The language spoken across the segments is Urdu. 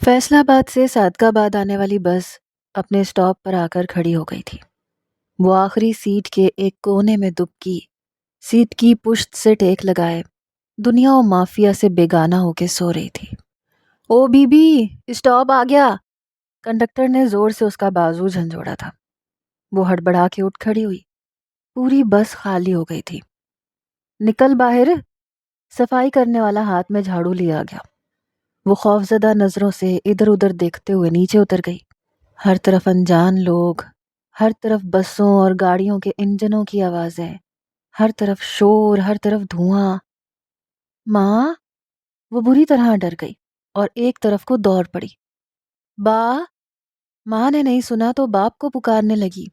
فیصل آباد سے صادق آباد آنے والی بس اپنے اسٹاپ پر آ کر کھڑی ہو گئی تھی۔ وہ آخری سیٹ کے ایک کونے میں دبکی سیٹ کی پشت سے ٹیک لگائے دنیا و مافیا سے بیگانہ ہو کے سو رہی تھی۔ او بی بی، اسٹاپ آ گیا! کنڈکٹر نے زور سے اس کا بازو جھنجھوڑا تھا۔ وہ ہڑبڑا کے اٹھ کھڑی ہوئی۔ پوری بس خالی ہو گئی تھی۔ نکل باہر! صفائی کرنے والا ہاتھ میں جھاڑو لیا گیا۔ وہ خوفزدہ نظروں سے ادھر ادھر دیکھتے ہوئے نیچے اتر گئی۔ ہر طرف انجان لوگ، ہر طرف بسوں اور گاڑیوں کے انجنوں کی آوازیں، ہر طرف شور، ہر طرف دھواں۔ ماں! وہ بری طرح ڈر گئی اور ایک طرف کو دوڑ پڑی۔ با! ماں نے نہیں سنا تو باپ کو پکارنے لگی۔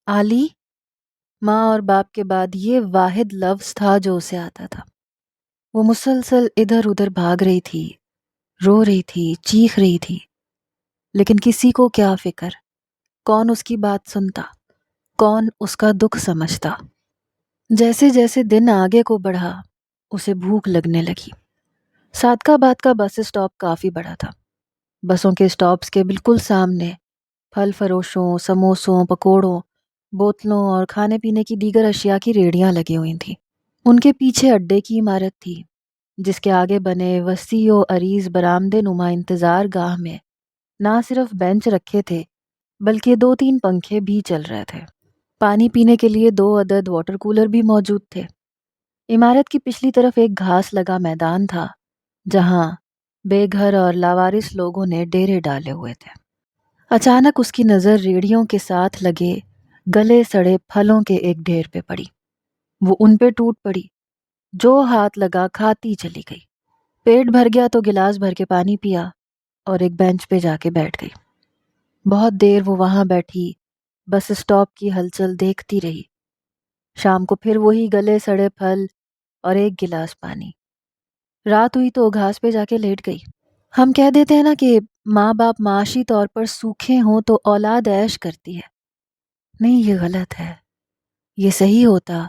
آلی! ماں اور باپ کے بعد یہ واحد لفظ تھا جو اسے آتا تھا۔ وہ مسلسل ادھر ادھر بھاگ رہی تھی، رو رہی تھی، چیخ رہی تھی، لیکن کسی کو کیا فکر؟ کون اس کی بات سنتا؟ کون اس کا دکھ سمجھتا؟ جیسے جیسے دن آگے کو بڑھا اسے بھوک لگنے لگی۔ صادق آباد کا بس اسٹاپ کافی بڑا تھا۔ بسوں کے اسٹاپس کے بالکل سامنے پھل فروشوں، سموسوں، پکوڑوں، بوتلوں اور کھانے پینے کی دیگر اشیاء کی ریڑیاں لگی ہوئی تھیں۔ ان کے پیچھے اڈے کی عمارت تھی جس کے آگے بنے وسیع و عریض برآمدے نما انتظار گاہ میں نہ صرف بینچ رکھے تھے بلکہ 2-3 پنکھے بھی چل رہے تھے۔ پانی پینے کے لیے 2 عدد واٹر کولر بھی موجود تھے۔ عمارت کی پچھلی طرف ایک گھاس لگا میدان تھا جہاں بے گھر اور لاوارث لوگوں نے ڈیرے ڈالے ہوئے تھے۔ اچانک اس کی نظر ریڑھیوں کے ساتھ لگے گلے سڑے پھلوں کے ایک ڈھیر پہ پڑی۔ وہ ان پہ ٹوٹ پڑی، جو ہاتھ لگا کھاتی چلی گئی۔ پیٹ بھر گیا تو گلاس بھر کے پانی پیا اور ایک بینچ پہ جا کے بیٹھ گئی۔ بہت دیر وہ وہاں بیٹھی بس اسٹاپ کی ہلچل دیکھتی رہی۔ شام کو پھر وہی گلے سڑے پھل اور ایک گلاس پانی۔ رات ہوئی تو گھاس پہ جا کے لیٹ گئی۔ ہم کہہ دیتے ہیں نا کہ ماں باپ معاشی طور پر سوکھے ہوں تو اولاد عیش کرتی ہے۔ نہیں، یہ غلط ہے۔ یہ صحیح ہوتا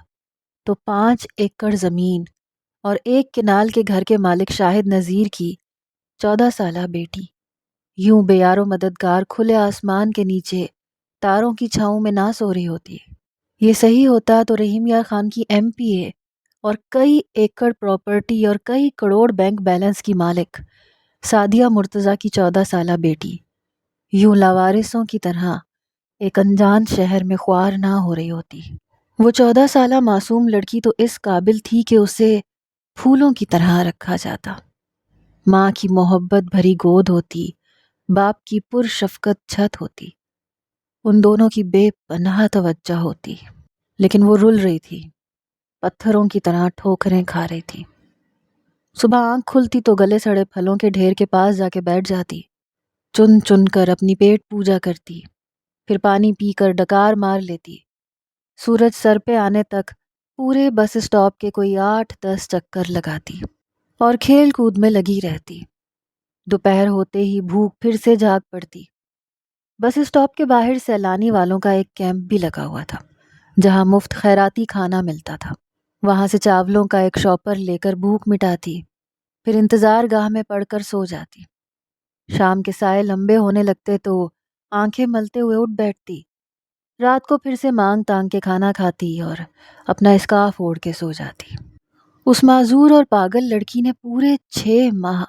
تو 5 ایکڑ زمین اور 1 کنال کے گھر کے مالک شاہد نذیر کی 14 سالہ بیٹی یوں بے یار و مددگار کھلے آسمان کے نیچے تاروں کی چھاؤں میں نہ سو رہی ہوتی۔ یہ صحیح ہوتا تو رحیم یار خان کی MPA اور کئی ایکڑ پراپرٹی اور کئی کروڑ بینک بیلنس کی مالک سعدیہ مرتضیٰ کی 14 سالہ بیٹی یوں لاوارثوں کی طرح ایک انجان شہر میں خوار نہ ہو رہی ہوتی۔ وہ 14 سالہ معصوم لڑکی تو اس قابل تھی کہ اسے پھولوں کی طرح رکھا جاتا۔ ماں کی محبت بھری گود ہوتی، باپ کی پرشفقت چھت ہوتی، ان دونوں کی بے پناہ توجہ ہوتی، لیکن وہ رل رہی تھی، پتھروں کی طرح ٹھوکریں کھا رہی تھی۔ صبح آنکھ کھلتی تو گلے سڑے پھلوں کے ڈھیر کے پاس جا کے بیٹھ جاتی، چن چن کر اپنی پیٹ پوجا کرتی، پھر پانی پی کر ڈکار مار لیتی۔ سورج سر پہ آنے تک پورے بس اسٹاپ کے کوئی 8-10 چکر لگاتی اور کھیل کود میں لگی رہتی۔ دوپہر ہوتے ہی بھوک پھر سے جاگ پڑتی۔ بس اسٹاپ کے باہر سیلانی والوں کا ایک کیمپ بھی لگا ہوا تھا جہاں مفت خیراتی کھانا ملتا تھا۔ وہاں سے چاولوں کا ایک شاپر لے کر بھوک مٹاتی، پھر انتظار گاہ میں پڑ کر سو جاتی۔ شام کے سائے لمبے ہونے لگتے تو آنکھیں ملتے ہوئے اٹھ بیٹھتی۔ رات کو پھر سے مانگ تانگ کے کھانا کھاتی اور اپنا اسکارف اوڑھ کے سو جاتی۔ اس معذور اور پاگل لڑکی نے پورے 6 ماہ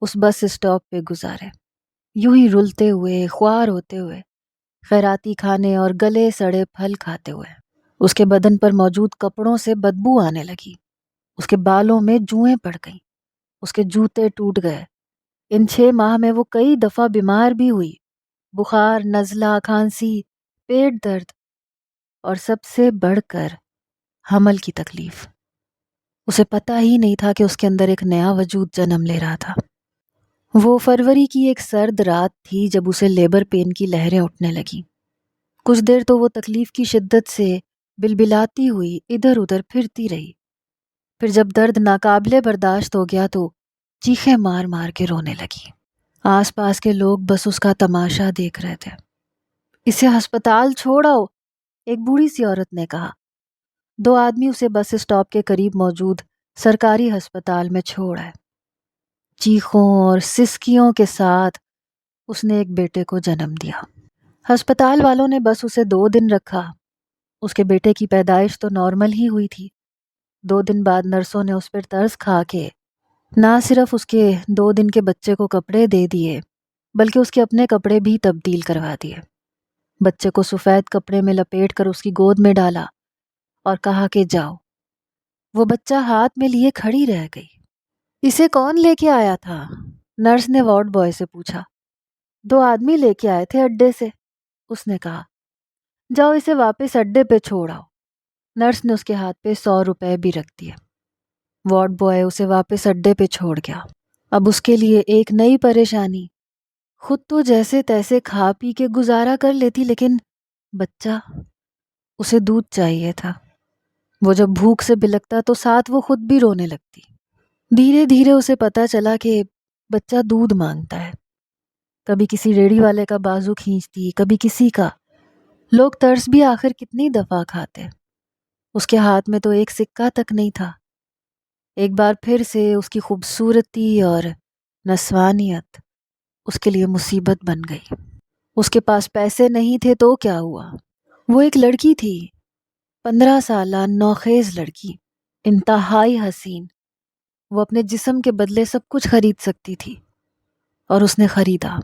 اس بس اسٹاپ پہ گزارے، یوں ہی رلتے ہوئے، خوار ہوتے ہوئے، خیراتی کھانے اور گلے سڑے پھل کھاتے ہوئے۔ اس کے بدن پر موجود کپڑوں سے بدبو آنے لگی، اس کے بالوں میں جوئیں پڑ گئیں، اس کے جوتے ٹوٹ گئے۔ ان 6 ماہ میں وہ کئی دفعہ بیمار بھی ہوئی، بخار، نزلہ، کھانسی، پیٹ درد اور سب سے بڑھ کر حمل کی تکلیف۔ اسے پتہ ہی نہیں تھا کہ اس کے اندر ایک نیا وجود جنم لے رہا تھا۔ وہ فروری کی ایک سرد رات تھی جب اسے لیبر پین کی لہریں اٹھنے لگیں۔ کچھ دیر تو وہ تکلیف کی شدت سے بلبلاتی ہوئی ادھر ادھر پھرتی رہی، پھر جب درد ناقابل برداشت ہو گیا تو چیخیں مار مار کے رونے لگی۔ آس پاس کے لوگ بس اس کا تماشا دیکھ رہے تھے۔ اسے ہسپتال چھوڑ آؤ، ایک بوڑھی سی عورت نے کہا۔ 2 آدمی اسے بس اسٹاپ کے قریب موجود سرکاری ہسپتال میں چھوڑ آئے۔ چیخوں اور سسکیوں کے ساتھ اس نے ایک بیٹے کو جنم دیا۔ ہسپتال والوں نے بس اسے 2 دن رکھا۔ اس کے بیٹے کی پیدائش تو نارمل ہی ہوئی تھی۔ 2 دن بعد نرسوں نے اس پر ترس کھا کے نہ صرف اس کے 2 دن کے بچے کو کپڑے دے دیے بلکہ اس کے اپنے کپڑے بھی تبدیل کروا دیے۔ بچے کو سفید کپڑے میں لپیٹ کر اس کی گود میں ڈالا اور کہا کہ جاؤ۔ وہ بچہ ہاتھ میں لیے کھڑی رہ گئی۔ اسے کون لے کے آیا تھا؟ نرس نے وارڈ بوائے سے پوچھا۔ 2 آدمی لے کے آئے تھے اڈے سے، اس نے کہا۔ جاؤ اسے واپس اڈے پہ چھوڑ آؤ۔ نرس نے اس کے ہاتھ پہ 100 روپے بھی رکھ دیے۔ وارڈ بوائے اسے واپس اڈے پہ چھوڑ گیا۔ اب اس کے لیے ایک نئی پریشانی۔ خود تو جیسے تیسے کھا پی کے گزارا کر لیتی، لیکن بچہ، اسے دودھ چاہیے تھا۔ وہ جب بھوک سے بلکتا تو ساتھ وہ خود بھی رونے لگتی۔ دھیرے دھیرے اسے پتا چلا کہ بچہ دودھ مانگتا ہے۔ کبھی کسی ریڑھی والے کا بازو کھینچتی، کبھی کسی کا۔ لوگ ترس بھی آخر کتنی دفعہ کھاتے۔ اس کے ہاتھ میں تو ایک سکہ تک نہیں تھا۔ ایک بار پھر سے اس کی خوبصورتی اور نسوانیت اس کے لیے مصیبت بن گئی۔ اس کے پاس پیسے نہیں تھے تو کیا ہوا؟ وہ ایک لڑکی تھی، 15 سالہ نوخیز لڑکی، انتہائی حسین۔ وہ اپنے جسم کے بدلے سب کچھ خرید سکتی تھی، اور اس نے خریدا۔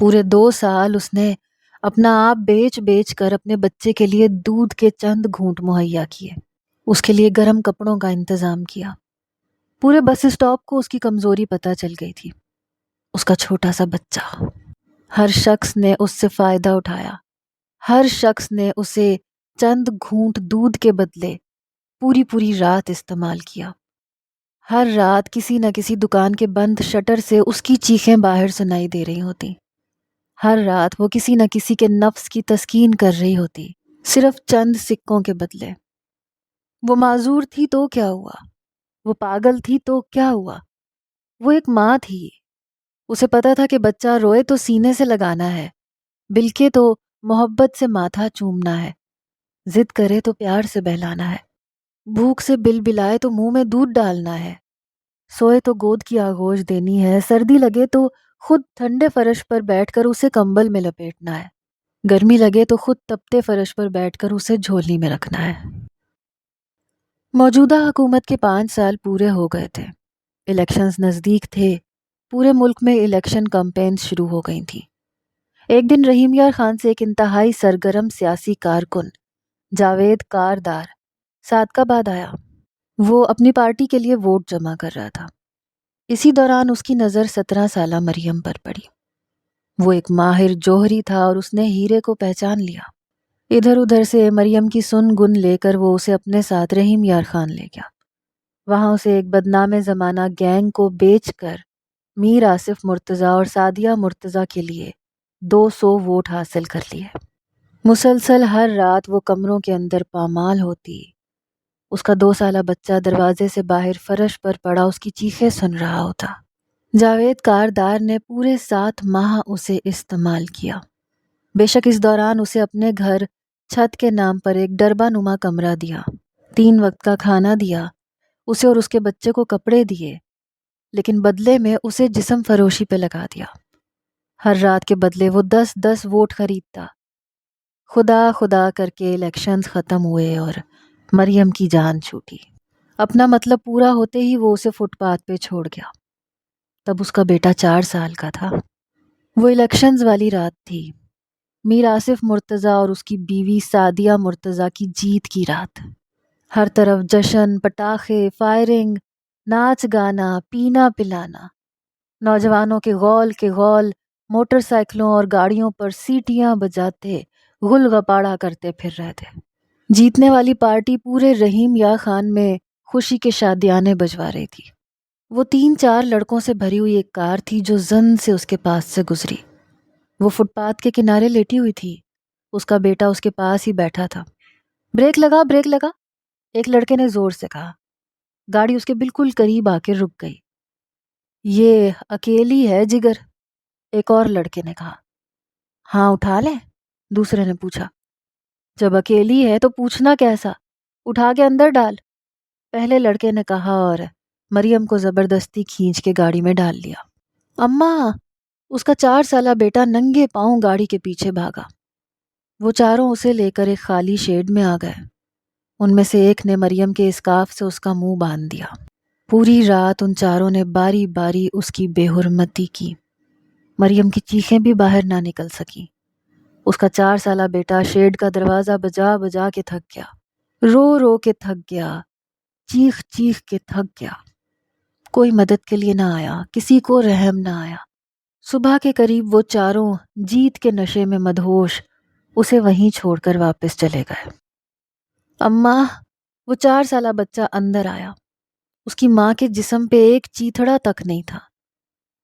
پورے 2 سال اس نے اپنا آپ بیچ بیچ کر اپنے بچے کے لیے دودھ کے چند گھونٹ مہیا کیے، اس کے لیے گرم کپڑوں کا انتظام کیا۔ پورے بس اسٹاپ کو اس کی کمزوری پتہ چل گئی تھی، اس کا چھوٹا سا بچہ۔ ہر شخص نے اس سے فائدہ اٹھایا، ہر شخص نے اسے چند گھونٹ دودھ کے بدلے پوری رات استعمال کیا۔ ہر رات کسی نہ کسی دکان کے بند شٹر سے اس کی چیخیں باہر سنائی دے رہی ہوتی۔ ہر رات وہ کسی نہ کسی کے نفس کی تسکین کر رہی ہوتی، صرف چند سکوں کے بدلے۔ وہ معذور تھی تو کیا ہوا؟ وہ پاگل تھی تو کیا ہوا؟ وہ ایک ماں تھی۔ اسے پتا تھا کہ بچہ روئے تو سینے سے لگانا ہے، بلکہ تو محبت سے ماتھا چومنا ہے، ضد کرے تو پیار سے بہلانا ہے، بھوک سے بلبلائے تو منہ میں دودھ ڈالنا ہے، سوئے تو گود کی آغوش دینی ہے، سردی لگے تو خود ٹھنڈے فرش پر بیٹھ کر اسے کمبل میں لپیٹنا ہے، گرمی لگے تو خود تپتے فرش پر بیٹھ کر اسے جھولی میں رکھنا ہے۔ موجودہ حکومت کے 5 سال پورے ہو گئے تھے، الیکشنز نزدیک تھے، پورے ملک میں الیکشن کمپینز شروع ہو گئی تھیں۔ ایک دن رحیم یار خان سے ایک انتہائی سرگرم سیاسی کارکن جاوید کاردار صادق آباد آیا۔ وہ اپنی پارٹی کے لیے ووٹ جمع کر رہا تھا۔ اسی دوران اس کی نظر 17 سالہ مریم پر پڑی۔ وہ ایک ماہر جوہری تھا اور اس نے ہیرے کو پہچان لیا۔ ادھر ادھر سے مریم کی سن گن لے کر وہ اسے اپنے ساتھ رحیم یار خان لے گیا۔ وہاں اسے ایک بدنام زمانہ گینگ کو بیچ کر میر آصف مرتضیٰ اور سعدیہ مرتضیٰ کے لیے 200 ووٹ حاصل کر لیے۔ مسلسل ہر رات وہ کمروں کے اندر پامال ہوتی۔ اس کا 2 سالہ بچہ دروازے سے باہر فرش پر پڑا اس کی چیخیں سن رہا ہوتا۔ جاوید کاردار نے پورے 7 ماہ اسے استعمال کیا۔ بے شک اس دوران اسے اپنے گھر چھت کے نام پر ایک ڈربہ نما کمرہ دیا، 3 وقت کا کھانا دیا، اسے اور اس کے بچے کو کپڑے دیے، لیکن بدلے میں اسے جسم فروشی پہ لگا دیا۔ ہر رات کے بدلے وہ 10 ووٹ خریدتا۔ خدا خدا کر کے الیکشنز ختم ہوئے اور مریم کی جان چھوٹی۔ اپنا مطلب پورا ہوتے ہی وہ اسے فٹ پاتھ پہ چھوڑ گیا۔ تب اس کا بیٹا 4 سال کا تھا۔ وہ الیکشنز والی رات تھی، میر آصف مرتضیٰ اور اس کی بیوی سعدیہ مرتضیٰ کی جیت کی رات۔ ہر طرف جشن، پٹاخے، فائرنگ، ناچ گانا، پینا پلانا، نوجوانوں کے غول موٹر سائیکلوں اور گاڑیوں پر سیٹیاں بجاتے غل غپاڑا کرتے پھر رہے تھے۔ جیتنے والی پارٹی پورے رحیم یار خان میں خوشی کے شادیانے بجوا رہی تھی۔ وہ 3-4 لڑکوں سے بھری ہوئی ایک کار تھی جو زن سے اس کے پاس سے گزری۔ وہ فٹ پاتھ کے کنارے لیٹی ہوئی تھی، اس کا بیٹا اس کے پاس ہی بیٹھا تھا۔ بریک لگا، بریک لگا، ایک لڑکے نے زور سے کہا۔ گاڑی اس کے بالکل قریب آ کے رک گئی۔ یہ اکیلی ہے جگر، ایک اور لڑکے نے کہا۔ ہاں اٹھا لیں؟ دوسرے نے پوچھا۔ جب اکیلی ہے تو پوچھنا کیسا، اٹھا کے اندر ڈال، پہلے لڑکے نے کہا اور مریم کو زبردستی کھینچ کے گاڑی میں ڈال لیا۔ اماں! اس کا 4 سالہ بیٹا ننگے پاؤں گاڑی کے پیچھے بھاگا۔ وہ چاروں اسے لے کر ایک خالی شیڈ میں آ گئے۔ ان میں سے ایک نے مریم کے اسکارف سے اس کا منہ باندھ دیا۔ پوری رات ان چاروں نے باری باری اس کی بے حرمتی کی۔ مریم کی چیخیں بھی باہر نہ نکل سکیں۔ اس کا 4 سالہ بیٹا شیڈ کا دروازہ بجا بجا کے تھک گیا، رو رو کے تھک گیا، چیخ چیخ کے تھک گیا۔ کوئی مدد کے لیے نہ آیا، کسی کو رحم نہ آیا۔ صبح کے قریب وہ چاروں جیت کے نشے میں مدہوش اسے وہیں چھوڑ کر واپس چلے گئے۔ اماں! وہ 4 سالہ بچہ اندر آیا۔ اس کی ماں کے جسم پہ ایک چیتھڑا تک نہیں تھا۔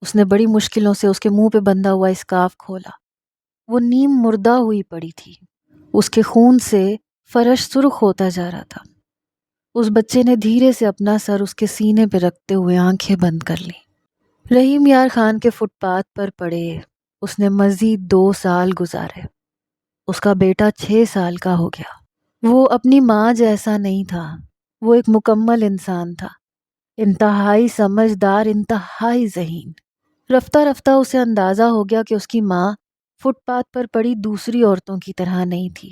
اس نے بڑی مشکلوں سے اس کے منہ پہ بندھا ہوا اسکارف کھولا۔ وہ نیم مردہ ہوئی پڑی تھی۔ اس کے خون سے فرش سرخ ہوتا جا رہا تھا۔ اس بچے نے دھیرے سے اپنا سر اس کے سینے پہ رکھتے ہوئے آنکھیں بند کر لیں۔ رحیم یار خان کے فٹ پاتھ پر پڑے اس نے مزید 2 سال گزارے۔ اس کا بیٹا 6 سال کا ہو گیا۔ وہ اپنی ماں جیسا نہیں تھا، وہ ایک مکمل انسان تھا، انتہائی سمجھدار، انتہائی ذہین۔ رفتہ رفتہ اسے اندازہ ہو گیا کہ اس کی ماں فٹ پاتھ پر پڑی دوسری عورتوں کی طرح نہیں تھی۔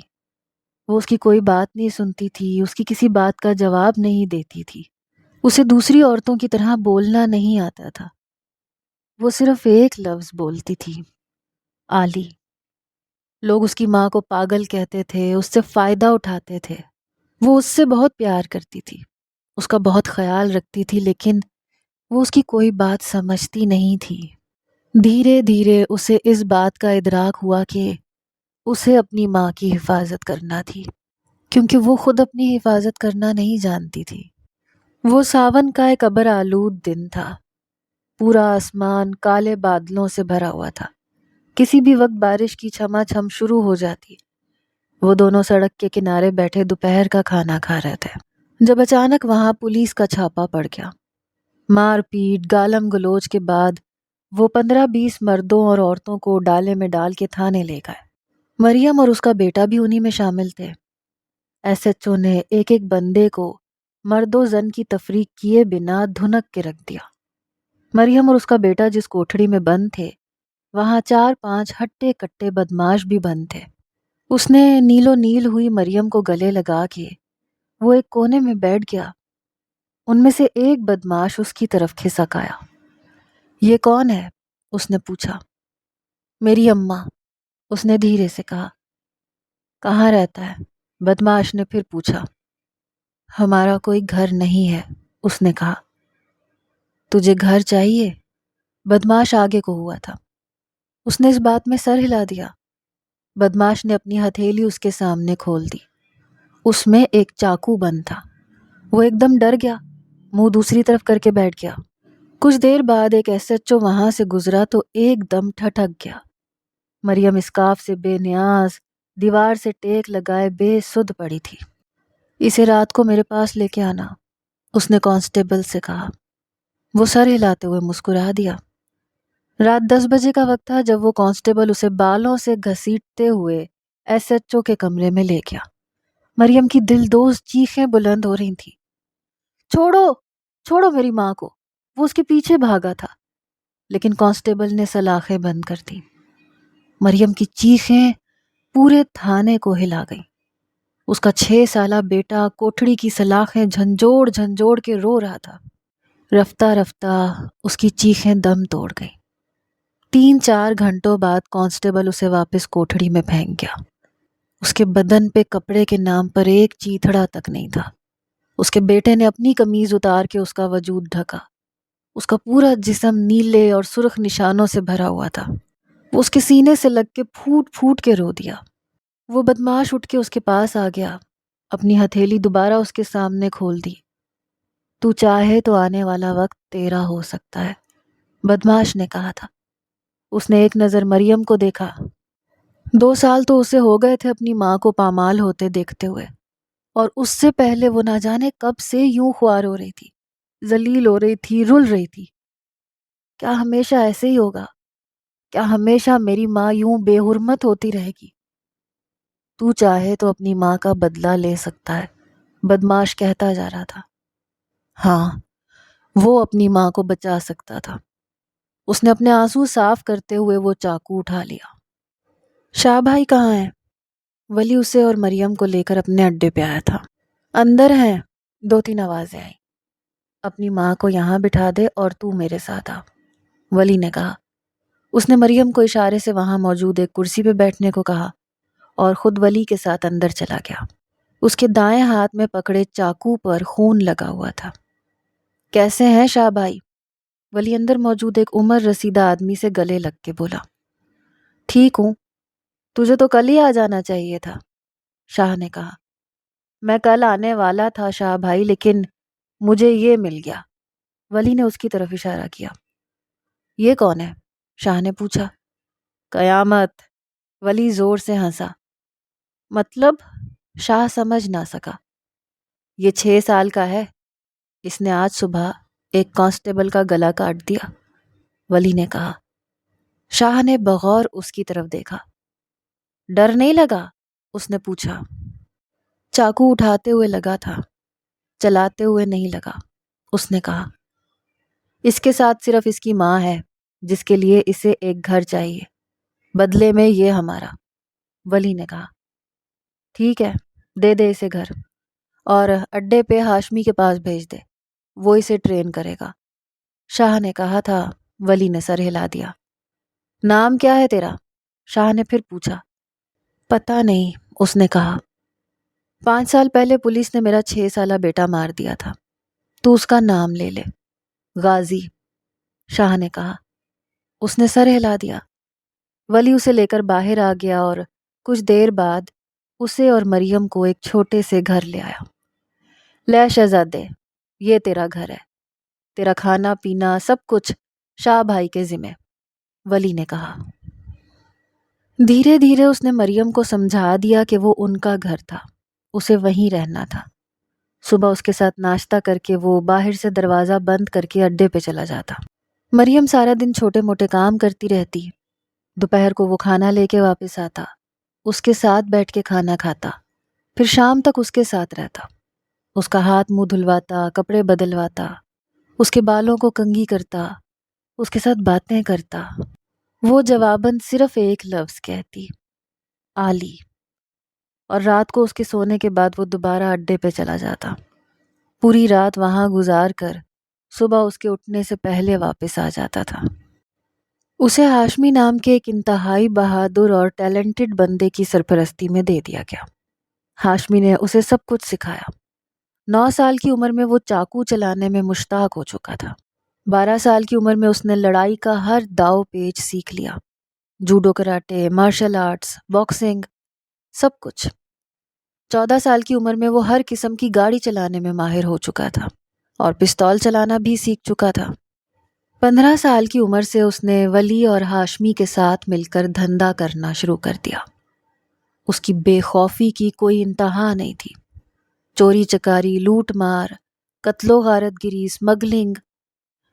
وہ اس کی کوئی بات نہیں سنتی تھی، اس کی کسی بات کا جواب نہیں دیتی تھی۔ اسے دوسری عورتوں کی طرح بولنا نہیں آتا تھا۔ وہ صرف ایک لفظ بولتی تھی، عالی۔ لوگ اس کی ماں کو پاگل کہتے تھے، اس سے فائدہ اٹھاتے تھے۔ وہ اس سے بہت پیار کرتی تھی، اس کا بہت خیال رکھتی تھی، لیکن وہ اس کی کوئی بات سمجھتی نہیں تھی۔ دھیرے دھیرے اسے اس بات کا ادراک ہوا کہ اسے اپنی ماں کی حفاظت کرنا تھی، کیونکہ وہ خود اپنی حفاظت کرنا نہیں جانتی تھی۔ وہ ساون کا ایک ابر آلود دن تھا۔ پورا آسمان کالے بادلوں سے بھرا ہوا تھا۔ کسی بھی وقت بارش کی چھما چھم شروع ہو جاتی۔ وہ دونوں سڑک کے کنارے بیٹھے دوپہر کا کھانا کھا رہے تھے جب اچانک وہاں پولیس کا چھاپا پڑ گیا۔ مار پیٹ، گالم گلوچ کے بعد وہ 15-20 مردوں اور عورتوں کو ڈالے میں ڈال کے تھانے لے گئے۔ مریم اور اس کا بیٹا بھی انہی میں شامل تھے۔ ایس ایچ او نے ایک ایک بندے کو مرد و زن کی تفریق کیے بنا دھنک کے رکھ دیا۔ مریم اور اس کا بیٹا جس کوٹھڑی میں بند تھے، وہاں 4-5 ہٹے کٹے بدماش بھی بند تھے۔ اس نے نیلو نیل ہوئی مریم کو گلے لگا کے وہ ایک کونے میں بیٹھ گیا۔ ان میں سے ایک بدماش اس کی طرف کھسک آیا۔ یہ کون ہے؟ اس نے پوچھا۔ میری اماں، اس نے دھیرے سے کہا۔ کہاں رہتا ہے؟ بدماش نے پھر پوچھا۔ ہمارا کوئی گھر نہیں ہے، اس نے کہا۔ تجھے گھر چاہیے؟ بدماش آگے کو ہوا تھا۔ اس نے اس بات میں سر ہلا دیا۔ بدماش نے اپنی ہتھیلی اس کے سامنے کھول دی۔ اس میں ایک چاقو بند تھا۔ وہ ایک دم ڈر گیا، منہ دوسری طرف کر کے بیٹھ گیا۔ کچھ دیر بعد ایک ایس ایچ او وہاں سے گزرا تو ایک دم ٹھٹک گیا۔ مریم اسکارف سے بے نیاز دیوار سے ٹیک لگائے بے سدھ پڑی تھی۔ اسے رات کو میرے پاس لے کے آنا، اس نے کانسٹیبل سے کہا۔ وہ سر ہلاتے ہوئے مسکرا دیا۔ رات 10 بجے کا وقت تھا جب وہ کانسٹیبل اسے بالوں سے گھسیٹتے ہوئے ایس ایچ او کے کمرے میں لے گیا۔ مریم کی دلدوز چیخیں بلند ہو رہی تھیں۔ چھوڑو، چھوڑو میری ماں کو، وہ اس کے پیچھے بھاگا تھا، لیکن کانسٹیبل نے سلاخیں بند کر دی۔ مریم کی چیخیں پورے تھانے کو ہلا گئیں۔ اس کا 6 سالہ بیٹا کوٹھڑی کی سلاخیں جھنجھوڑ جھنجھوڑ کے رو رہا تھا۔ رفتہ رفتہ اس کی چیخیں دم توڑ گئیں۔ 3-4 گھنٹوں بعد کانسٹیبل اسے واپس کوٹھڑی میں پھینک گیا۔ اس کے بدن پہ کپڑے کے نام پر ایک چیتھڑا تک نہیں تھا۔ اس کے بیٹے نے اپنی قمیض اتار کے اس کا وجود ڈھکا۔ اس کا پورا جسم نیلے اور سرخ نشانوں سے بھرا ہوا تھا۔ وہ اس کے سینے سے لگ کے پھوٹ پھوٹ کے رو دیا۔ وہ بدماش اٹھ کے اس کے پاس آ گیا، اپنی ہتھیلی دوبارہ اس کے سامنے کھول دی۔ تو چاہے تو آنے والا وقت تیرا ہو سکتا ہے، بدماش نے کہا تھا۔ اس نے ایک نظر مریم کو دیکھا۔ 2 سال تو اسے ہو گئے تھے اپنی ماں کو پامال ہوتے دیکھتے ہوئے، اور اس سے پہلے وہ نہ جانے کب سے یوں خوار ہو رہی تھی، ذلیل ہو رہی تھی، رل رہی تھی۔ کیا ہمیشہ ایسے ہی ہوگا؟ کیا ہمیشہ میری ماں یوں بے حرمت ہوتی رہے گی؟ تو چاہے تو اپنی ماں کا بدلہ لے سکتا ہے، بدماش کہتا جا رہا تھا۔ ہاں، وہ اپنی ماں کو بچا سکتا تھا۔ اس نے اپنے آنسو صاف کرتے ہوئے وہ چاقو اٹھا لیا۔ شاہ بھائی کہاں ہیں؟ ولی اسے اور مریم کو لے کر اپنے اڈے پہ آیا تھا۔ اندر ہیں، 2-3 آوازیں آئیں۔ اپنی ماں کو یہاں بٹھا دے اور تو میرے ساتھ آ، ولی نے کہا۔ اس نے مریم کو اشارے سے وہاں موجود ایک کرسی پہ بیٹھنے کو کہا اور خود ولی کے ساتھ اندر چلا گیا۔ اس کے دائیں ہاتھ میں پکڑے چاقو پر خون لگا ہوا تھا۔ کیسے ہیں شاہ بھائی؟ ولی اندر موجود ایک عمر رسیدہ آدمی سے گلے لگ کے بولا۔ ٹھیک ہوں، تجھے تو کل ہی آ جانا چاہیے تھا، شاہ نے کہا۔ میں کل آنے والا تھا شاہ بھائی، لیکن مجھے یہ مل گیا۔ ولی نے اس کی طرف اشارہ کیا۔ یہ کون ہے؟ شاہ نے پوچھا۔ قیامت، ولی زور سے ہنسا۔ مطلب؟ شاہ سمجھ نہ سکا۔ یہ 6 سال کا ہے، اس نے آج صبح ایک کانسٹیبل کا گلا کاٹ دیا، ولی نے کہا۔ شاہ نے بغور اس کی طرف دیکھا۔ ڈر نہیں لگا؟ اس نے پوچھا۔ چاقو اٹھاتے ہوئے لگا تھا، چلاتے ہوئے نہیں لگا، اس نے کہا۔ اس کے ساتھ صرف اس کی ماں ہے جس کے لیے اسے ایک گھر چاہیے، بدلے میں یہ ہمارا، ولی نے کہا۔ ٹھیک ہے، دے دے اسے گھر، اور اڈے پہ ہاشمی کے پاس بھیج دے، وہ اسے ٹرین کرے گا، شاہ نے کہا تھا۔ ولی نے سر ہلا دیا۔ نام کیا ہے تیرا؟ شاہ نے پھر پوچھا۔ پتہ نہیں، اس نے کہا۔ 5 سال پہلے پولیس نے میرا 6 سالہ بیٹا مار دیا تھا، تو اس کا نام لے لے۔ غازی، شاہ نے کہا۔ اس نے سر ہلا دیا۔ ولی اسے لے کر باہر آ گیا اور کچھ دیر بعد اسے اور مریم کو ایک چھوٹے سے گھر لے آیا۔ لے شہزادے، یہ تیرا گھر ہے، تیرا کھانا پینا سب کچھ شاہ بھائی کے ذمہ، ولی نے کہا۔ دھیرے دھیرے اس نے مریم کو سمجھا دیا کہ وہ ان کا گھر تھا، اسے وہیں رہنا تھا۔ صبح اس کے ساتھ ناشتہ کر کے وہ باہر سے دروازہ بند کر کے اڈے پہ چلا جاتا۔ مریم سارا دن چھوٹے موٹے کام کرتی رہتی۔ دوپہر کو وہ کھانا لے کے واپس آتا، اس کے ساتھ بیٹھ کے کھانا کھاتا، پھر شام تک اس کے ساتھ رہتا، اس کا ہاتھ منہ دھلواتا، کپڑے بدلواتا، اس کے بالوں کو کنگھی کرتا، اس کے ساتھ باتیں کرتا۔ وہ جواباً صرف ایک لفظ کہتی، آلی، اور رات کو اس کے سونے کے بعد وہ دوبارہ اڈے پہ چلا جاتا، پوری رات وہاں گزار کر صبح اس کے اٹھنے سے پہلے واپس آ جاتا تھا۔ اسے ہاشمی نام کے ایک انتہائی بہادر اور ٹیلنٹڈ بندے کی سرپرستی میں دے دیا گیا۔ ہاشمی نے اسے سب کچھ سکھایا۔ 9 سال کی عمر میں وہ چاقو چلانے میں مشتاق ہو چکا تھا۔ 12 سال کی عمر میں اس نے لڑائی کا ہر داؤ پیچ سیکھ لیا، judo karate, martial arts, boxing, سب کچھ۔ 14 سال کی عمر میں وہ ہر قسم کی گاڑی چلانے میں ماہر ہو چکا تھا اور پستول چلانا بھی سیکھ چکا تھا۔ 15 سال کی عمر سے اس نے ولی اور ہاشمی کے ساتھ مل کر دھندا کرنا شروع کر دیا۔ اس کی بے خوفی کی کوئی انتہا نہیں تھی۔ چوری چکاری، لوٹ مار، قتل و غارت گری، اسمگلنگ،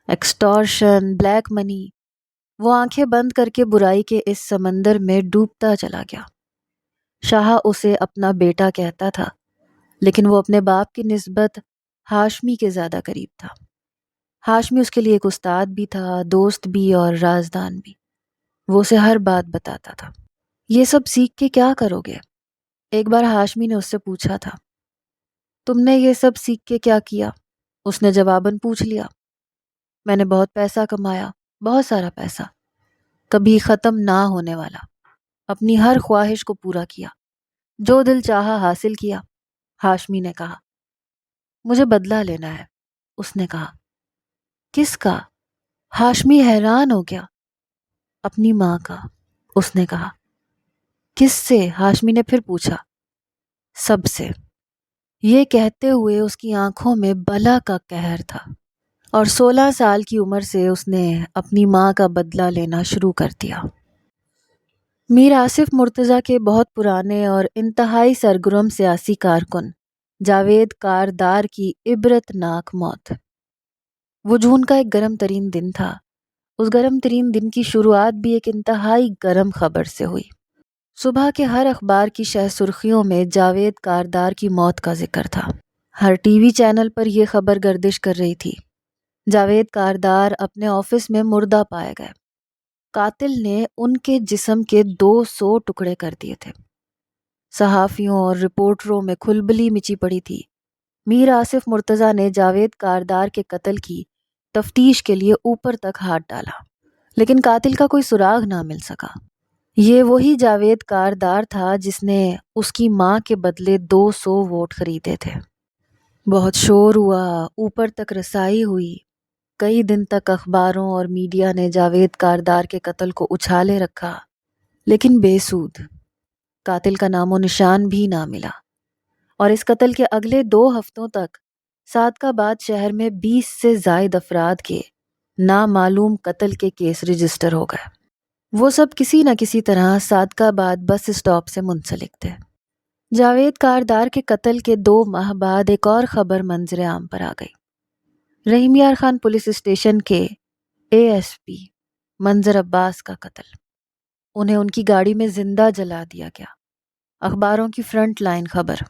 ایکسٹارشن، بلیک منی، وہ آنکھیں بند کر کے برائی کے اس سمندر میں ڈوبتا چلا گیا۔ شاہ اسے اپنا بیٹا کہتا تھا، لیکن وہ اپنے باپ کی نسبت ہاشمی کے زیادہ قریب تھا۔ ہاشمی اس کے لیے ایک استاد بھی تھا، دوست بھی اور رازدان بھی۔ وہ اسے ہر بات بتاتا تھا۔ یہ سب سیکھ کے کیا کرو گے؟ ایک بار ہاشمی نے اس سے پوچھا تھا۔ تم نے یہ سب سیکھ کے کیا کیا؟ اس نے جواباً پوچھ لیا۔ میں نے بہت پیسہ کمایا، بہت سارا پیسہ، کبھی ختم نہ ہونے والا، اپنی ہر خواہش کو پورا کیا، جو دل چاہا حاصل کیا، ہاشمی نے کہا۔ مجھے بدلہ لینا ہے، اس نے کہا۔ کس کا؟ ہاشمی حیران ہو گیا۔ اپنی ماں کا، اس نے کہا۔ کس سے؟ ہاشمی نے پھر پوچھا۔ سب سے۔ یہ کہتے ہوئے اس کی آنکھوں میں بلا کا قہر تھا، اور 16 سال کی عمر سے اس نے اپنی ماں کا بدلہ لینا شروع کر دیا۔ میر آصف مرتضیٰ کے بہت پرانے اور انتہائی سرگرم سیاسی کارکن جاوید کاردار کی عبرت ناک موت۔ وہ جون کا ایک گرم ترین دن تھا۔ اس گرم ترین دن کی شروعات بھی ایک انتہائی گرم خبر سے ہوئی۔ صبح کے ہر اخبار کی شہ سرخیوں میں جاوید کاردار کی موت کا ذکر تھا۔ ہر ٹی وی چینل پر یہ خبر گردش کر رہی تھی۔ جاوید کاردار اپنے آفس میں مردہ پائے گئے۔ قاتل نے ان کے جسم کے 200 ٹکڑے کر دیے تھے۔ صحافیوں اور رپورٹروں میں کھلبلی مچی پڑی تھی۔ میر آصف مرتضیٰ نے جاوید کاردار کے قتل کی تفتیش کے لیے اوپر تک ہاتھ ڈالا، لیکن قاتل کا کوئی سراغ نہ مل سکا۔ یہ وہی جاوید کاردار تھا جس نے اس کی ماں کے بدلے 200 ووٹ خریدے تھے۔ بہت شور ہوا، اوپر تک رسائی ہوئی۔ کئی دن تک اخباروں اور میڈیا نے جاوید کاردار کے قتل کو اچھالے رکھا، لیکن بے سود۔ قاتل کا نام و نشان بھی نہ ملا، اور اس قتل کے اگلے 2 ہفتوں تک صادق آباد شہر میں 20 سے زائد افراد کے نامعلوم قتل کے کیس رجسٹر ہو گئے۔ وہ سب کسی نہ کسی طرح صادق آباد بس اسٹاپ سے منسلک تھے۔ جاوید کاردار کے قتل کے 2 ماہ بعد ایک اور خبر منظر عام پر آ گئی۔ رحیم یار خان پولیس اسٹیشن کے اے ایس پی منظر عباس کا قتل۔ انہیں ان کی گاڑی میں زندہ جلا دیا گیا۔ اخباروں کی فرنٹ لائن خبر۔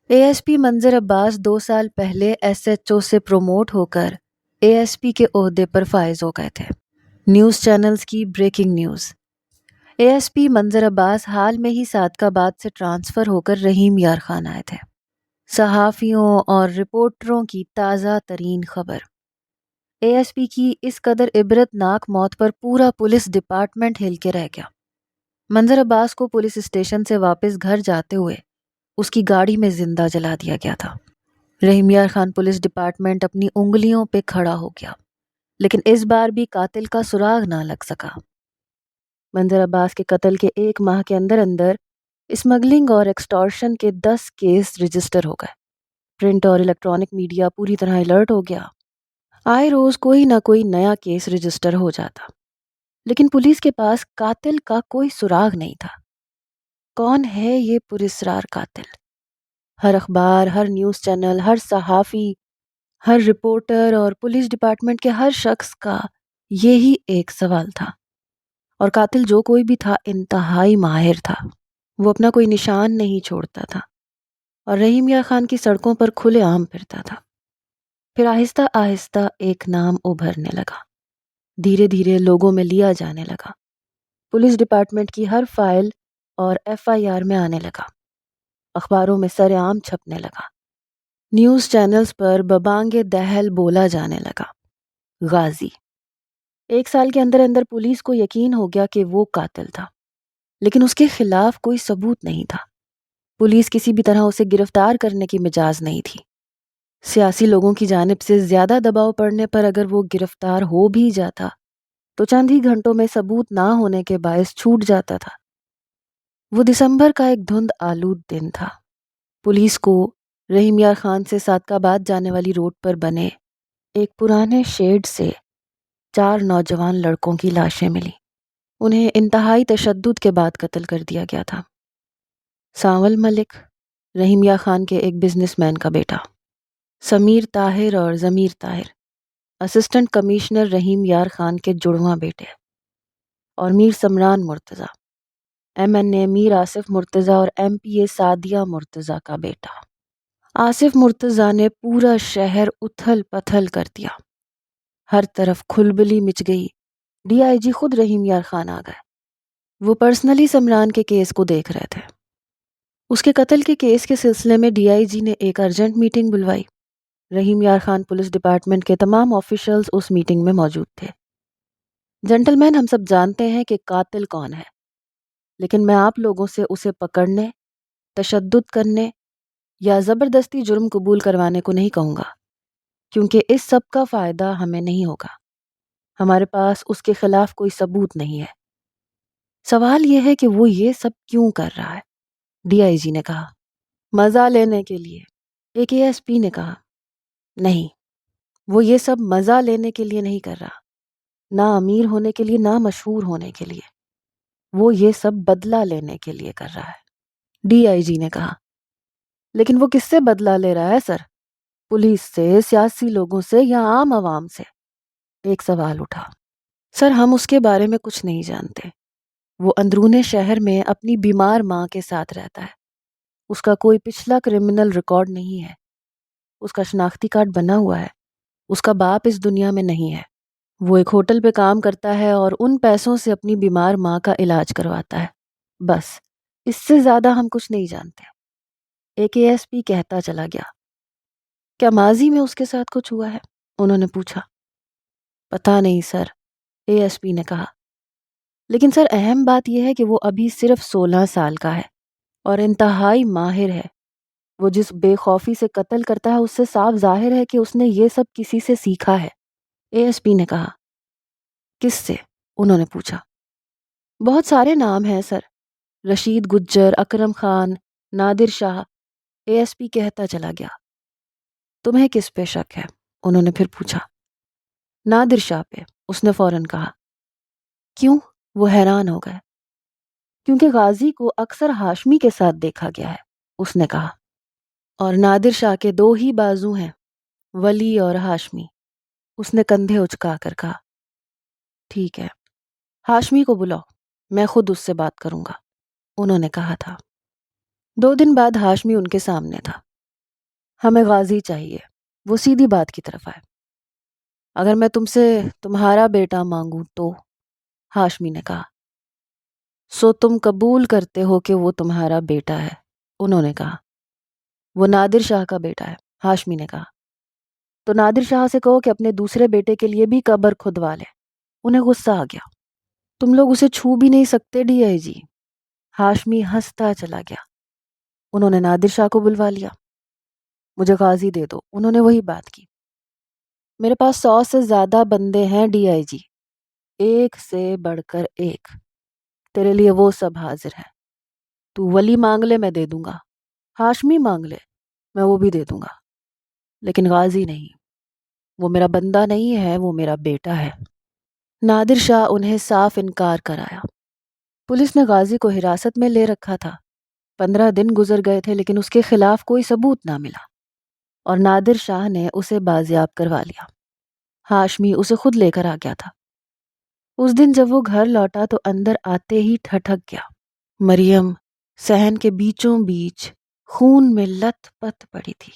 اے ایس پی منظر عباس 2 سال پہلے ایس ایچ او سے پروموٹ ہو کر اے ایس پی کے عہدے پر فائز ہو گئے تھے۔ نیوز چینلز کی breaking news. A S P منظر عباس حال میں ہی صادق آباد سے ٹرانسفر ہو کر رحیم یار خان آئے تھے۔ صحافیوں اور رپورٹروں کی تازہ ترین خبر۔ اے ایس پی کی اس قدر عبرت ناک موت پر پورا پولیس ڈپارٹمنٹ ہل کے رہ گیا۔ منظر عباس کو پولیس اسٹیشن سے واپس گھر جاتے ہوئے اس کی گاڑی میں زندہ جلا دیا گیا تھا۔ رحیم یار خان پولیس ڈپارٹمنٹ اپنی انگلیوں پہ کھڑا ہو گیا، لیکن اس بار بھی قاتل کا سراغ نہ لگ سکا۔ منظر عباس کے قتل کے 1 ماہ کے اندر اندر اسمگلنگ اور ایکسٹارشن کے 10 کیس رجسٹر ہو گئے۔ پرنٹ اور الیکٹرانک میڈیا پوری طرح الرٹ ہو گیا۔ آئے روز کوئی نہ کوئی نیا کیس رجسٹر ہو جاتا، لیکن پولیس کے پاس قاتل کا کوئی سراغ نہیں تھا۔ کون ہے یہ پراسرار قاتل؟ ہر اخبار، ہر نیوز چینل، ہر صحافی، ہر رپورٹر اور پولیس ڈپارٹمنٹ کے ہر شخص کا یہی ایک سوال تھا، اور قاتل جو کوئی بھی تھا انتہائی ماہر تھا۔ وہ اپنا کوئی نشان نہیں چھوڑتا تھا، اور رحیم یار خان کی سڑکوں پر کھلے عام پھرتا تھا۔ پھر آہستہ آہستہ ایک نام ابھرنے لگا، دھیرے دھیرے لوگوں میں لیا جانے لگا، پولیس ڈپارٹمنٹ کی ہر فائل اور ایف آئی آر میں آنے لگا، اخباروں میں سر عام چھپنے لگا، نیوز چینلز پر ببانگ دہل بولا جانے لگا، غازی۔ 1 سال کے اندر اندر پولیس کو یقین ہو گیا کہ وہ قاتل تھا، لیکن اس کے خلاف کوئی ثبوت نہیں تھا۔ پولیس کسی بھی طرح اسے گرفتار کرنے کی مجاز نہیں تھی۔ سیاسی لوگوں کی جانب سے زیادہ دباؤ پڑنے پر اگر وہ گرفتار ہو بھی جاتا تو چند ہی گھنٹوں میں ثبوت نہ ہونے کے باعث چھوٹ جاتا تھا۔ وہ دسمبر کا ایک دھند آلود دن تھا۔ پولیس کو رحیم یار خان سے صادق آباد جانے والی روڈ پر بنے ایک پرانے شیڈ سے 4 نوجوان لڑکوں کی لاشیں ملی۔ انہیں انتہائی تشدد کے بعد قتل کر دیا گیا تھا۔ سانول ملک، رحیم یار خان کے ایک بزنس مین کا بیٹا، سمیر طاہر اور ضمیر طاہر، اسسٹنٹ کمشنر رحیم یار خان کے جڑواں بیٹے، اور میر سمران مرتضیٰ، ایم این اے میر آصف مرتضیٰ اور ایم پی اے سعدیہ مرتضیٰ کا بیٹا۔ آصف مرتضیٰ نے پورا شہر اتھل پتھل کر دیا۔ ہر طرف کھلبلی مچ گئی۔ ڈی آئی جی خود رحیم یار خان آ گئے۔ وہ پرسنلی سمران کے کیس کو دیکھ رہے تھے۔ اس کے قتل کے کیس کے سلسلے میں ڈی آئی جی نے ایک ارجنٹ میٹنگ بلوائی۔ رحیم یار خان پولیس ڈپارٹمنٹ کے تمام آفیشلز اس میٹنگ میں موجود تھے۔ جنٹل مین، ہم سب جانتے ہیں کہ قاتل کون ہے، لیکن میں آپ لوگوں سے اسے پکڑنے، تشدد کرنے یا زبردستی جرم قبول کروانے کو نہیں کہوں گا، کیونکہ اس سب کا فائدہ ہمیں نہیں ہوگا۔ ہمارے پاس اس کے خلاف کوئی ثبوت نہیں ہے۔ سوال یہ ہے کہ وہ یہ سب کیوں کر رہا ہے؟ ڈی آئی جی نے کہا۔ مزہ لینے کے لیے۔ ایک اے ایس پی نے کہا۔ نہیں، وہ یہ سب مزہ لینے کے لیے نہیں کر رہا، نہ امیر ہونے کے لیے، نہ مشہور ہونے کے لیے۔ وہ یہ سب بدلہ لینے کے لیے کر رہا ہے، ڈی آئی جی نے کہا۔ لیکن وہ کس سے بدلہ لے رہا ہے سر؟ پولیس سے، سیاسی لوگوں سے، یا عام عوام سے؟ ایک سوال اٹھا۔ سر، ہم اس کے بارے میں کچھ نہیں جانتے۔ وہ اندرون شہر میں اپنی بیمار ماں کے ساتھ رہتا ہے۔ اس کا کوئی پچھلا کرمنل ریکارڈ نہیں ہے۔ اس کا شناختی کارڈ بنا ہوا ہے، اس کا باپ اس دنیا میں نہیں ہے۔ وہ ایک ہوٹل پہ کام کرتا ہے اور ان پیسوں سے اپنی بیمار ماں کا علاج کرواتا ہے۔ بس اس سے زیادہ ہم کچھ نہیں جانتے۔ ایک ASP کہتا چلا گیا۔ کیا ماضی میں اس کے ساتھ کچھ ہوا ہے؟ انہوں نے پوچھا۔ پتہ نہیں سر، ASP نے کہا۔ لیکن سر اہم بات یہ ہے کہ وہ ابھی صرف 16 سال کا ہے اور انتہائی ماہر ہے۔ وہ جس بے خوفی سے قتل کرتا ہے اس سے صاف ظاہر ہے کہ اس نے یہ سب کسی سے سیکھا ہے۔ ASP نے کہا۔ کس سے؟ انہوں نے پوچھا۔ بہت سارے نام ہیں سر، رشید گجر، اکرم خان، نادر شاہ۔ ASP کہتا چلا گیا۔ تمہیں کس پہ شک ہے؟ انہوں نے پھر پوچھا۔ نادر شاہ پہ، اس نے فوراً کہا۔ کیوں؟ وہ حیران ہو گئے۔ کیونکہ غازی کو اکثر ہاشمی کے ساتھ دیکھا گیا ہے، اس نے کہا۔ اور نادر شاہ کے 2 ہی بازو ہیں، ولی اور ہاشمی۔ اس نے کندھے اچکا کر کہا۔ ٹھیک ہے، ہاشمی کو بلاؤ، میں خود اس سے بات کروں گا، انہوں نے کہا تھا۔ 2 دن بعد ہاشمی ان کے سامنے تھا۔ ہمیں غازی چاہیے، وہ سیدھی بات کی طرف آئے۔ اگر میں تم سے تمہارا بیٹا مانگوں تو؟ ہاشمی نے کہا۔ سو تم قبول کرتے ہو کہ وہ تمہارا بیٹا ہے؟ انہوں نے کہا۔ وہ نادر شاہ کا بیٹا ہے، ہاشمی نے کہا۔ تو نادر شاہ سے کہو کہ اپنے دوسرے بیٹے کے لیے بھی قبر کھدوا لے۔ انہیں غصہ آ گیا۔ تم لوگ اسے چھو بھی نہیں سکتے DIG۔ ہاشمی ہنستا چلا گیا۔ انہوں نے نادر شاہ کو بلوا لیا۔ مجھے غازی دے دو، انہوں نے وہی بات کی۔ میرے پاس 100 سے زیادہ بندے ہیں DIG، ایک سے بڑھ کر ایک۔ تیرے لیے وہ سب حاضر ہیں۔ تو ولی مانگ لے، میں دے دوں گا۔ ہاشمی مانگ لے، میں وہ بھی دے دوں گا۔ لیکن غازی نہیں، وہ میرا بندہ نہیں ہے، وہ میرا بیٹا ہے۔ نادر شاہ انہیں صاف انکار کرایا۔ پولیس نے غازی کو حراست میں لے رکھا تھا۔ 15 دن گزر گئے تھے لیکن اس کے خلاف کوئی ثبوت نہ ملا اور نادر شاہ نے اسے بازیاب کروا لیا۔ ہاشمی اسے خود لے کر آ گیا تھا۔ اس دن جب وہ گھر لوٹا تو اندر آتے ہی ٹھٹک گیا۔ مریم صحن کے بیچوں بیچ خون میں لت پت پڑی تھی۔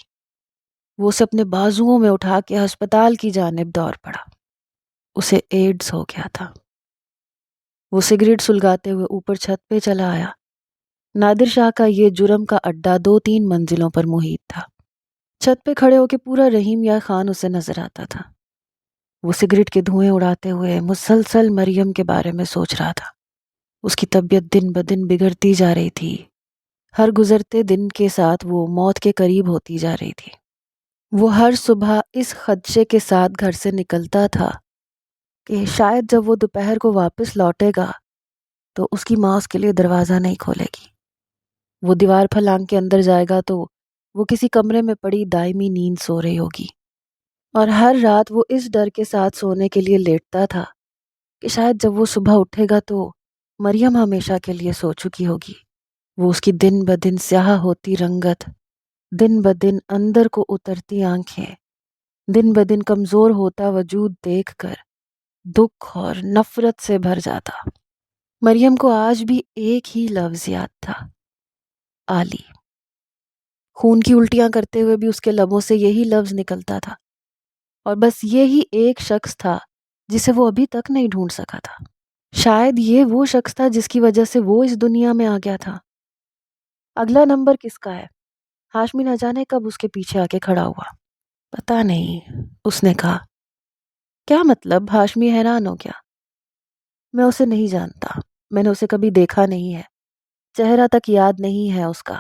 وہ اسے اپنے بازوؤں میں اٹھا کے ہسپتال کی جانب دوڑ پڑا۔ اسے ایڈز ہو گیا تھا۔ وہ سگریٹ سلگاتے ہوئے اوپر چھت پہ چلا آیا۔ نادر شاہ کا یہ جرم کا اڈا 2-3 منزلوں پر محیط تھا۔ چھت پہ کھڑے ہو کے پورا رحیم یا خان اسے نظر آتا تھا۔ وہ سگریٹ کے دھوئیں اڑاتے ہوئے مسلسل مریم کے بارے میں سوچ رہا تھا۔ اس کی طبیعت دن بدن بگڑتی جا رہی تھی۔ ہر گزرتے دن کے ساتھ وہ موت کے قریب ہوتی جا رہی تھی۔ وہ ہر صبح اس خدشے کے ساتھ گھر سے نکلتا تھا کہ شاید جب وہ دوپہر کو واپس لوٹے گا تو اس کی ماں اس کے لیے دروازہ نہیں کھولے گی۔ وہ دیوار پھلانگ کے اندر جائے گا تو وہ کسی کمرے میں پڑی دائمی نیند سو رہی ہوگی، اور ہر رات وہ اس ڈر کے ساتھ سونے کے لیے لیٹتا تھا کہ شاید جب وہ صبح اٹھے گا تو مریم ہمیشہ کے لیے سو چکی ہوگی۔ وہ اس کی دن بدن سیاہ ہوتی رنگت، دن بدن اندر کو اترتی آنکھیں، دن بدن کمزور ہوتا وجود دیکھ کر دکھ اور نفرت سے بھر جاتا۔ مریم کو آج بھی ایک ہی لفظ یاد تھا، علی۔ خون کی الٹیاں کرتے ہوئے بھی اس کے لبوں سے یہی لفظ نکلتا تھا، اور بس یہی ایک شخص تھا جسے وہ ابھی تک نہیں ڈھونڈ سکا تھا۔ شاید یہ وہ شخص تھا جس کی وجہ سے وہ اس دنیا میں آ گیا تھا۔ اگلا نمبر کس کا ہے؟ ہاشمی نہ جانے کب اس کے پیچھے آ کے کھڑا ہوا۔ پتہ نہیں، اس نے کہا۔ کیا مطلب؟ ہاشمی حیران ہو گیا۔ میں اسے نہیں جانتا، میں نے اسے کبھی دیکھا نہیں ہے، چہرہ تک یاد نہیں ہے اس کا،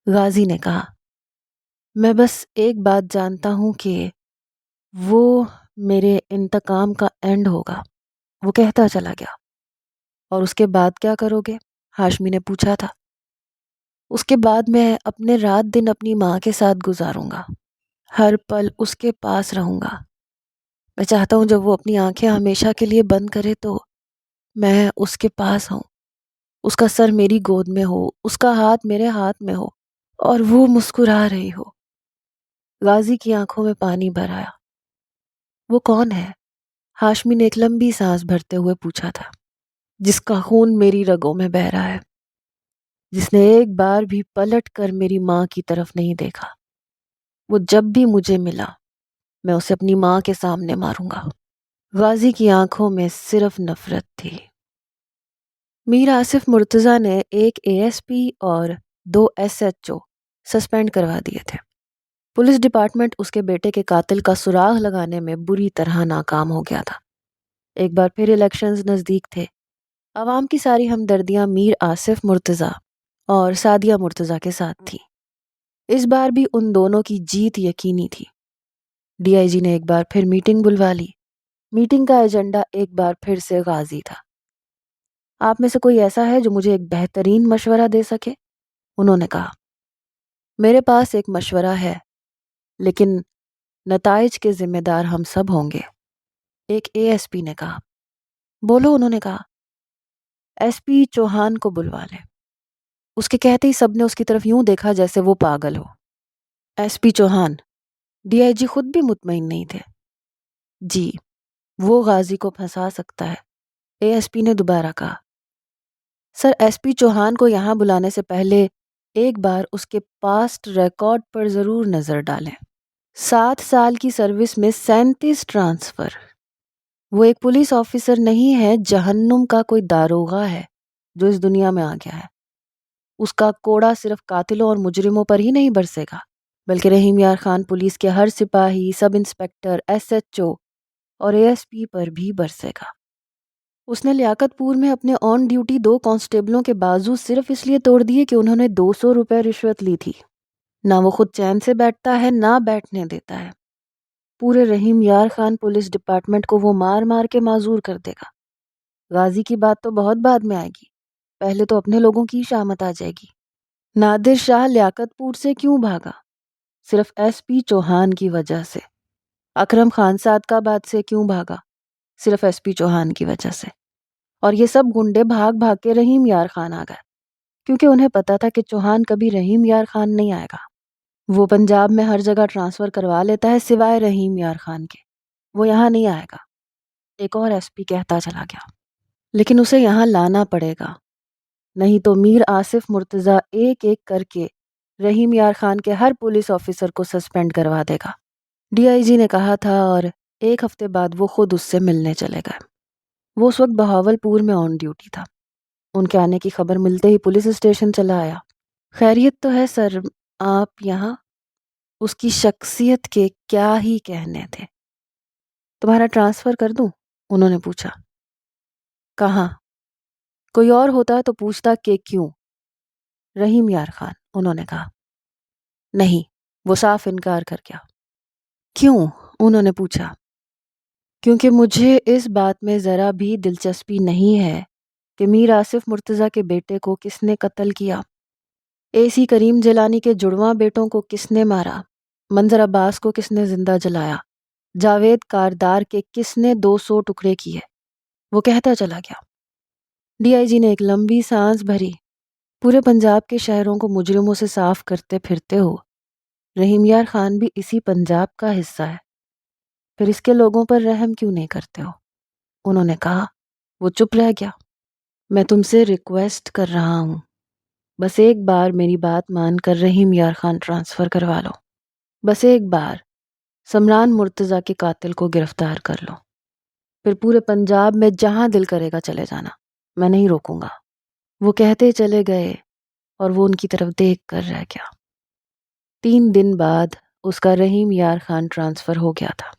غازی نے کہا۔ میں بس ایک بات جانتا ہوں کہ وہ میرے انتقام کا اینڈ ہوگا، وہ کہتا چلا گیا۔ اور اس کے بعد کیا کرو گے؟ ہاشمی نے پوچھا تھا۔ اس کے بعد میں اپنے رات دن اپنی ماں کے ساتھ گزاروں گا، ہر پل اس کے پاس رہوں گا۔ میں چاہتا ہوں جب وہ اپنی آنکھیں ہمیشہ کے لیے بند کرے تو میں اس کے پاس ہوں، اس کا سر میری گود میں ہو، اس کا ہاتھ میرے ہاتھ میں ہو اور وہ مسکرا رہی ہو۔ غازی کی آنکھوں میں پانی بھر آیا۔ وہ کون ہے؟ ہاشمی نے ایک لمبی سانس بھرتے ہوئے پوچھا تھا۔ جس کا خون میری رگوں میں بہہ رہا ہے، جس نے ایک بار بھی پلٹ کر میری ماں کی طرف نہیں دیکھا۔ وہ جب بھی مجھے ملا میں اسے اپنی ماں کے سامنے ماروں گا۔ غازی کی آنکھوں میں صرف نفرت تھی۔ میر آصف مرتضیٰ نے ایک ASP اور 2 SHO سسپینڈ کروا دیے تھے۔ پولیس ڈپارٹمنٹ اس کے بیٹے کے قاتل کا سراغ لگانے میں بری طرح ناکام ہو گیا تھا۔ ایک بار پھر الیکشنز نزدیک تھے۔ عوام کی ساری ہمدردیاں میر آصف مرتضیٰ اور سعدیہ مرتضیٰ کے ساتھ تھیں۔ اس بار بھی ان دونوں کی جیت یقینی تھی۔ DIG نے ایک بار پھر میٹنگ بلوا لی۔ میٹنگ کا ایجنڈا ایک بار پھر سے غازی تھا۔ آپ میں سے کوئی ایسا ہے جو مجھے ایک بہترین مشورہ دے سکے؟ انہوں نے کہا۔ میرے پاس ایک مشورہ ہے، لیکن نتائج کے ذمہ دار ہم سب ہوں گے، ایک ASP نے کہا۔ بولو، انہوں نے کہا۔ SP چوہان کو بلوا لیں۔ اس کے کہتے ہی سب نے اس کی طرف یوں دیکھا جیسے وہ پاگل ہو۔ SP چوہان؟ DIG خود بھی مطمئن نہیں تھے۔ جی، وہ غازی کو پھنسا سکتا ہے، ASP نے دوبارہ کہا۔ سر، SP چوہان کو یہاں بلانے سے پہلے ایک بار اس کے پاسٹ ریکارڈ پر ضرور نظر ڈالیں۔ 7 سال کی سروس میں 37 ٹرانسفر۔ وہ ایک پولیس آفیسر نہیں ہے، جہنم کا کوئی داروغہ ہے جو اس دنیا میں آ گیا ہے۔ اس کا کوڑا صرف قاتلوں اور مجرموں پر ہی نہیں برسے گا، بلکہ رحیم یار خان پولیس کے ہر سپاہی، سب انسپکٹر، SHO اور ASP پر بھی برسے گا۔ اس نے لیاقت پور میں اپنے آن ڈیوٹی 2 کانسٹیبلوں کے بازو صرف اس لیے توڑ دیے کہ انہوں نے 200 روپے رشوت لی تھی۔ نہ وہ خود چین سے بیٹھتا ہے، نہ بیٹھنے دیتا ہے۔ پورے رحیم یار خان پولیس ڈپارٹمنٹ کو وہ مار مار کے معذور کر دے گا۔ غازی کی بات تو بہت بعد میں آئے گی، پہلے تو اپنے لوگوں کی شامت آ جائے گی۔ نادر شاہ لیاقت پور سے کیوں بھاگا؟ صرف SP چوہان کی وجہ سے۔ اکرم خان صادقاباد سے کیوں بھاگا؟ صرف SP چوہان کی وجہ سے۔ اور یہ سب گنڈے بھاگ بھاگ کے رحیم یار خان آ گئے، کیونکہ انہیں پتا تھا کہ چوہان کبھی رحیم یار خان نہیں آئے گا۔ وہ پنجاب میں ہر جگہ ٹرانسفر کروا لیتا ہے سوائے رحیم یار خان کے، وہ یہاں نہیں آئے گا۔ ایک اور SP کہتا چلا گیا۔ لیکن اسے یہاں لانا پڑے گا، نہیں تو میر آصف مرتضیٰ ایک ایک کر کے رحیم یار خان کے ہر پولیس آفیسر کو سسپینڈ کروا دے گا۔ DIG نے کہا تھا، اور 1 ہفتے بعد وہ خود اس سے ملنے چلے گئے۔ وہ اس وقت بہاول پور میں آن ڈیوٹی تھا۔ ان کے آنے کی خبر ملتے ہی پولیس اسٹیشن چلا آیا۔ خیریت تو ہے سر، آپ یہاں؟ اس کی شخصیت کے کیا ہی کہنے تھے۔ تمہارا ٹرانسفر کر دوں؟ انہوں نے پوچھا۔ کہاں؟ کوئی اور ہوتا تو پوچھتا کہ کیوں؟ رحیم یار خان، انہوں نے کہا۔ نہیں، وہ صاف انکار کر گیا۔ کیوں؟ انہوں نے پوچھا۔ کیونکہ مجھے اس بات میں ذرا بھی دلچسپی نہیں ہے کہ میر آصف مرتضیٰ کے بیٹے کو کس نے قتل کیا، AC کریم جیلانی کے جڑواں بیٹوں کو کس نے مارا، منظر عباس کو کس نے زندہ جلایا، جاوید کاردار کے کس نے 200 ٹکڑے کیے۔ وہ کہتا چلا گیا۔ DIG نے ایک لمبی سانس بھری۔ پورے پنجاب کے شہروں کو مجرموں سے صاف کرتے پھرتے ہو، رحیم یار خان بھی اسی پنجاب کا حصہ ہے، پھر اس کے لوگوں پر رحم کیوں نہیں کرتے ہو؟ انہوں نے کہا۔ وہ چپ رہ گیا۔ میں تم سے ریکویسٹ کر رہا ہوں، بس ایک بار میری بات مان کر رحیم یار خان ٹرانسفر کروا لو، بس ایک بار سمران مرتضیٰ کے قاتل کو گرفتار کر لو، پھر پورے پنجاب میں جہاں دل کرے گا چلے جانا، میں نہیں روکوں گا۔ وہ کہتے چلے گئے اور وہ ان کی طرف دیکھ کر رہ گیا۔ 3 دن بعد اس کا رحیم یار خان ٹرانسفر ہو گیا تھا۔